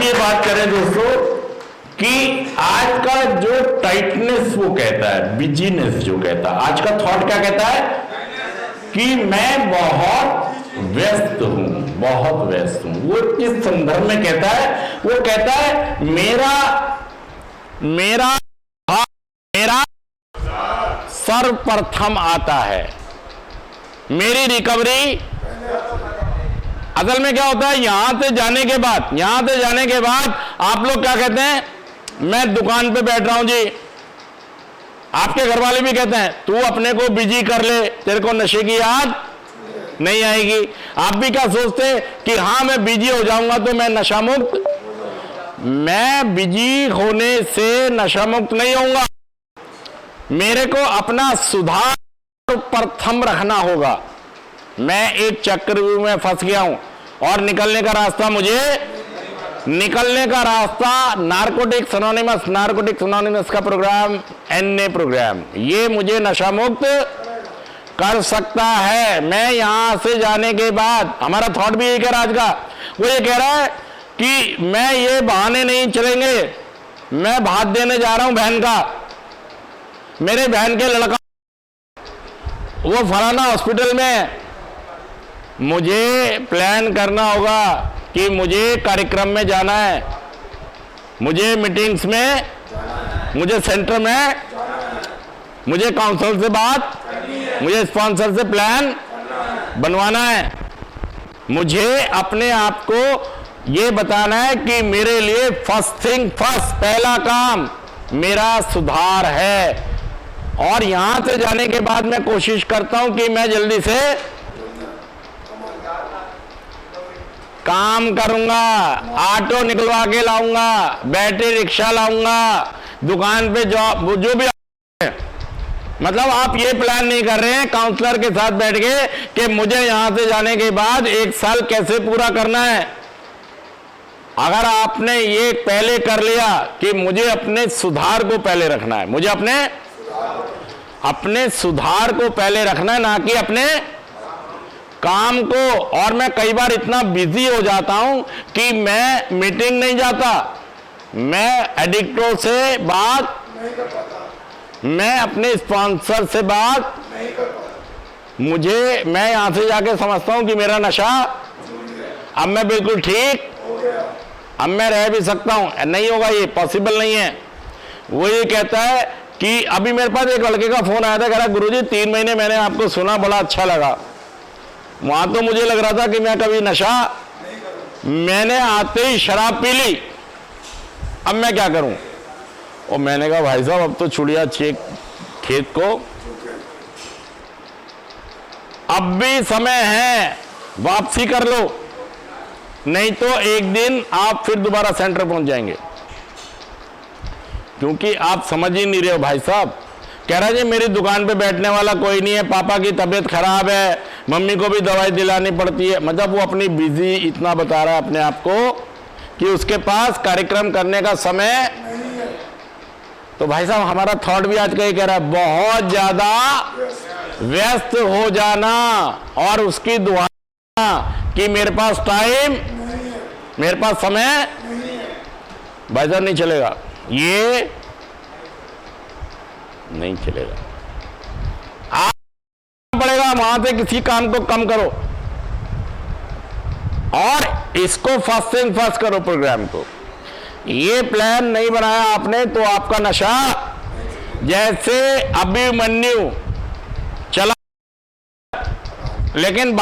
आज ये बात करें दोस्तों कि आज का जो टाइटनेस वो कहता है, बिजीनेस जो कहता है, आज का थॉट क्या कहता है कि मैं बहुत व्यस्त हूं, बहुत व्यस्त हूं। वो इस संदर्भ में कहता है, वो कहता है मेरा मेरा मेरा सर्वप्रथम आता है, मेरी रिकवरी। असल में क्या होता है, यहां से जाने के बाद आप लोग क्या कहते हैं, मैं दुकान पे बैठ रहा हूं जी। आपके घर वाले भी कहते हैं तू अपने को बिजी कर ले, तेरे को नशे की याद नहीं आएगी। आप भी क्या सोचते हैं कि हाँ मैं बिजी हो जाऊंगा तो मैं नशा मुक्त। मैं बिजी होने से नशा मुक्त नहीं होऊंगा, मेरे को अपना सुधार प्रथम रखना होगा। मैं एक चक्रव्यूह में फंस गया हूं और निकलने का रास्ता नारकोटिक्स एनोनिमस का प्रोग्राम, NA प्रोग्राम, ये मुझे नशा मुक्त कर सकता है। मैं यहां से जाने के बाद, हमारा थॉट भी यही कह रहा है आज का, वो ये कह रहा है कि मैं ये बहाने नहीं चलेंगे, मैं भात देने जा रहा हूं बहन का, मेरे बहन के लड़का वो फलाना हॉस्पिटल में, मुझे प्लान करना होगा कि मुझे कार्यक्रम में जाना है, मुझे मीटिंग्स में, मुझे सेंटर में, मुझे काउंसिल से बात, मुझे स्पॉन्सर से प्लान बनवाना है। मुझे अपने आप को ये बताना है कि मेरे लिए फर्स्ट थिंग फर्स्ट, पहला काम मेरा सुधार है। और यहां से जाने के बाद मैं कोशिश करता हूं कि मैं जल्दी से काम करूंगा, ऑटो निकलवा के लाऊंगा, बैटरी रिक्शा लाऊंगा, दुकान पे जॉब, जो भी है। मतलब आप ये प्लान नहीं कर रहे हैं काउंसलर के साथ बैठ के कि मुझे यहां से जाने के बाद 1 साल कैसे पूरा करना है। अगर आपने ये पहले कर लिया कि मुझे अपने सुधार को पहले रखना है, मुझे अपने सुधार को पहले रखना है, ना कि अपने काम को। और मैं कई बार इतना बिजी हो जाता हूं कि मैं मीटिंग नहीं जाता, मैं एडिक्टरों से बात नहीं कर पाता, मैं अपने स्पॉन्सर से बात नहीं कर पाता। मैं यहां से जाके समझता हूं कि मेरा नशा अब मैं बिल्कुल ठीक हो गया, अब मैं रह भी सकता हूं। नहीं होगा, ये पॉसिबल नहीं है। वो ये कहता है कि अभी मेरे पास एक लड़के का फोन आया था, कह रहा गुरुजी 3 महीने मैंने आपको सुना, बड़ा अच्छा लगा। वहां तो मुझे लग रहा था कि मैं कभी नशा, मैंने आते ही शराब पी ली, अब मैं क्या करूं। और मैंने कहा भाई साहब अब तो छुड़िया चेक खेत को, अब भी समय है, वापसी कर लो, नहीं तो एक दिन आप फिर दोबारा सेंटर पहुंच जाएंगे। क्योंकि आप समझ ही नहीं रहे हो भाई साहब। कह रहा जी मेरी दुकान पे बैठने वाला कोई नहीं है, पापा की तबीयत खराब है, मम्मी को भी दवाई दिलानी पड़ती है। मतलब वो अपनी बिजी इतना बता रहा है अपने आप को कि उसके पास कार्यक्रम करने का समय नहीं है। तो भाई साहब हमारा थॉट भी आज का ही कह रहा है, बहुत ज्यादा व्यस्त हो जाना और उसकी दुआ कि मेरे पास टाइम, मेरे पास समय, भाई साहब नहीं चलेगा, ये नहीं चलेगा। आप पड़ेगा वहां से किसी काम को कम करो और इसको फर्स्ट थिंग फर्स्ट करो प्रोग्राम को। ये प्लान नहीं बनाया आपने तो आपका नशा, जैसे अभिमन्यु चला, लेकिन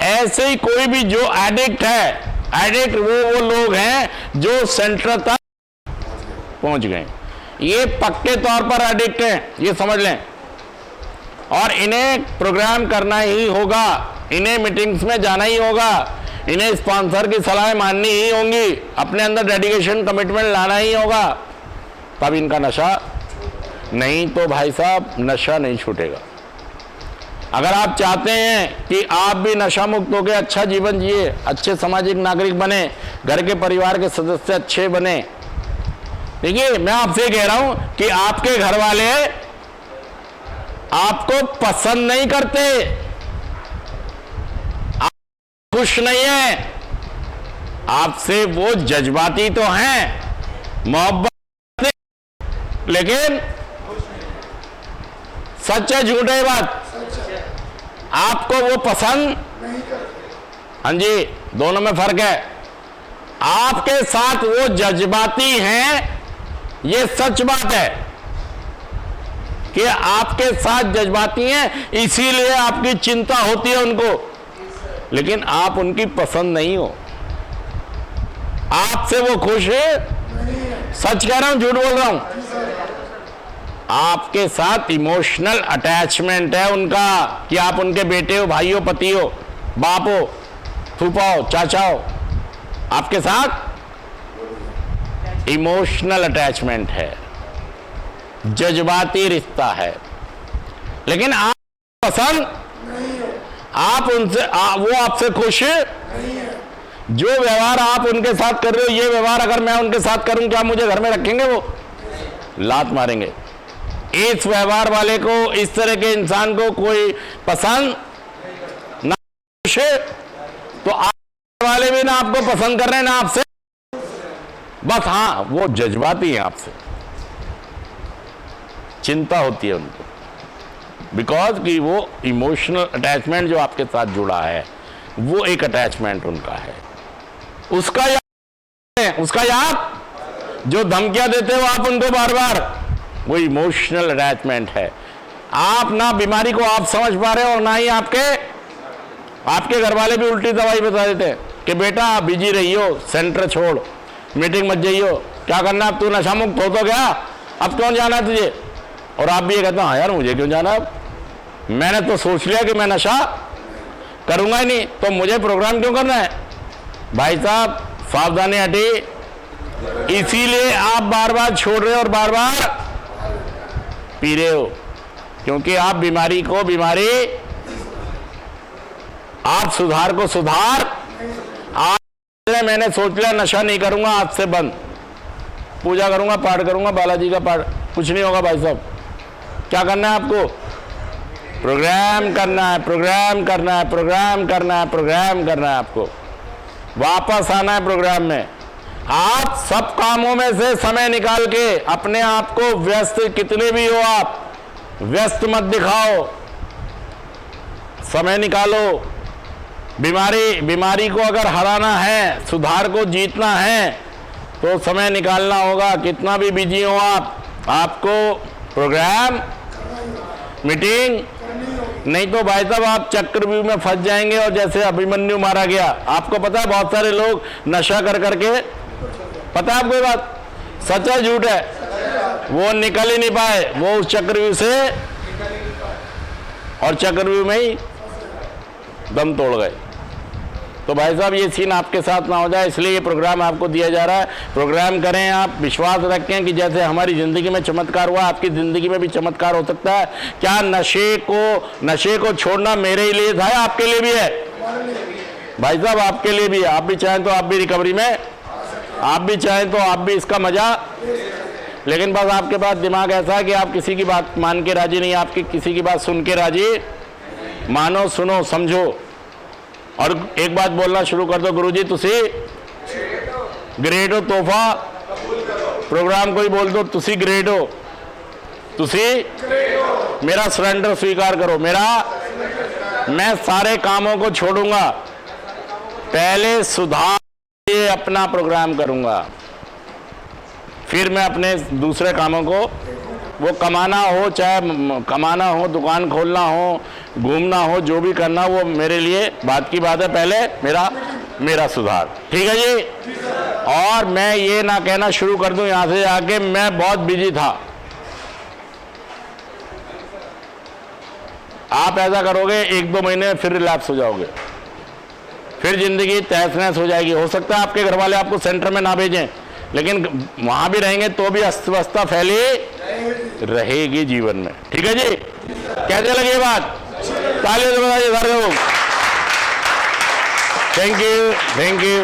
ऐसे ही कोई भी जो एडिक्ट है, एडिक्ट वो लोग हैं जो सेंटर तक पहुंच गए, ये पक्के तौर पर एडिक्ट हैं, ये समझ लें। और इन्हें प्रोग्राम करना ही होगा, इन्हें मीटिंग्स में जाना ही होगा, इन्हें स्पॉन्सर की सलाह माननी ही होंगी, अपने अंदर डेडिकेशन कमिटमेंट लाना ही होगा, तब इनका नशा, नहीं तो भाई साहब नशा नहीं छूटेगा। अगर आप चाहते हैं कि आप भी नशा मुक्त होकर अच्छा जीवन जिए, अच्छे सामाजिक नागरिक बने, घर के परिवार के सदस्य अच्छे बने, देखिए मैं आपसे कह रहा हूं कि आपके घर वाले आपको पसंद नहीं करते, आप खुश नहीं है, आपसे वो जज्बाती तो हैं, मोहब्बत, लेकिन सच है झूठ है ये बात? आपको वो पसंद, हाँ जी, दोनों में फर्क है। आपके साथ वो जज्बाती हैं, ये सच बात है कि आपके साथ जज्बाती हैं, इसीलिए आपकी चिंता होती है उनको, लेकिन आप उनकी पसंद नहीं हो। आपसे वो खुश है, सच कह रहा हूं झूठ बोल रहा हूं? आपके साथ इमोशनल अटैचमेंट है उनका, कि आप उनके बेटे हो, भाई हो, पति हो, बाप हो, फूफा हो, चाचा हो, आपके साथ इमोशनल अटैचमेंट है, जज्बाती रिश्ता है। लेकिन आप पसंद, आप उनसे वो आपसे खुश है, जो व्यवहार आप उनके साथ कर रहे हो, ये व्यवहार अगर मैं उनके साथ करूं, क्या मुझे घर में रखेंगे? वो लात मारेंगे। इस व्यवहार वाले को, इस तरह के इंसान को कोई पसंद ना, खुश है, तो आप वाले भी ना आपको पसंद कर रहे हैं ना आपसे, बस हाँ वो जज्बाती हैं, आपसे चिंता होती है उनको, बिकॉज कि वो इमोशनल अटैचमेंट जो आपके साथ जुड़ा है, वो एक अटैचमेंट उनका है। उसका याद जो धमकियां देते हो आप उनको बार बार, वो इमोशनल अटैचमेंट है। आप ना बीमारी को आप समझ पा रहे हो, और ना ही आपके घर वाले भी उल्टी दवाई बता देते हैं कि बेटा आप बिजी रहियो, सेंटर छोड़, मीटिंग मत जाइयो, क्या करना अब, तू नशा मुक्त हो तो गया, अब क्यों जाना है तुझे? और आप भी ये कहते हैं हाँ यार मुझे क्यों जाना, अब मैंने तो सोच लिया कि मैं नशा करूंगा ही नहीं, तो मुझे प्रोग्राम क्यों करना है? भाई साहब सावधानी हटी, इसीलिए आप बार बार छोड़ रहे हो और बार बार पी रहे हो, क्योंकि आप बीमारी को बीमारी, आप सुधार को सुधार। आज मैंने सोच लिया नशा नहीं करूंगा, आज से बंद, पूजा करूंगा, पाठ करूंगा, बालाजी का पाठ, कुछ नहीं होगा। भाई साहब क्या करना है आपको? प्रोग्राम करना है, प्रोग्राम करना है, प्रोग्राम करना है, प्रोग्राम करना है, आपको वापस आना है प्रोग्राम में। आप सब कामों में से समय निकाल के अपने आप को व्यस्त, कितने भी हो आप, व्यस्त मत दिखाओ, समय निकालो। बीमारी को अगर हराना है, सुधार को जीतना है, तो समय निकालना होगा। कितना भी बिजी हो आप, आपको प्रोग्राम, मीटिंग, नहीं तो भाई साहब आप चक्रव्यूह में फंस जाएंगे। और जैसे अभिमन्यु मारा गया, आपको पता है बहुत सारे लोग नशा कर करके, पता है आपको ये बात, सच है झूठ है, वो निकल ही नहीं पाए, वो उस चक्रव्यूह से, और चक्रव्यूह में ही दम तोड़ गए। तो भाई साहब ये सीन आपके साथ ना हो जाए, इसलिए ये प्रोग्राम आपको दिया जा रहा है। प्रोग्राम करें, आप विश्वास रखें कि जैसे हमारी ज़िंदगी में चमत्कार हुआ, आपकी ज़िंदगी में भी चमत्कार हो सकता है। क्या नशे को छोड़ना मेरे लिए था या आपके लिए भी है? भाई साहब आपके लिए भी है। आप भी चाहें तो आप भी रिकवरी में, आप भी चाहें तो आप भी इसका मजा, लेकिन बस आपके पास दिमाग ऐसा है कि आप किसी की बात मान के राजी नहीं, आपकी किसी की बात सुन के राजी, मानो, सुनो, समझो। और एक बात बोलना शुरू कर दो, गुरुजी तुसी ग्रेट हो, तोहफा प्रोग्राम को ही बोल दो, तुसी ग्रेट हो, तुसी मेरा सरेंडर स्वीकार करो, मैं सारे कामों को छोड़ूंगा, पहले सुधार के अपना प्रोग्राम करूंगा, फिर मैं अपने दूसरे कामों को, वो कमाना हो, चाहे कमाना हो, दुकान खोलना हो, घूमना हो, जो भी करना, वो मेरे लिए बात की बात है, पहले मेरा सुधार। ठीक है जी? और मैं ये ना कहना शुरू कर दूं यहां से आके मैं बहुत बिजी था। आप ऐसा करोगे 1-2 महीने में फिर रिलैप्स हो जाओगे, फिर जिंदगी तहस नहस हो जाएगी। हो सकता है आपके घर वाले आपको सेंटर में ना भेजें, लेकिन वहां भी रहेंगे तो भी अस्तव्यस्ता फैली रहेगी जीवन में। ठीक है जी? कैसे लगी बात? तालियों से बताइए सारे लोग। Thank you.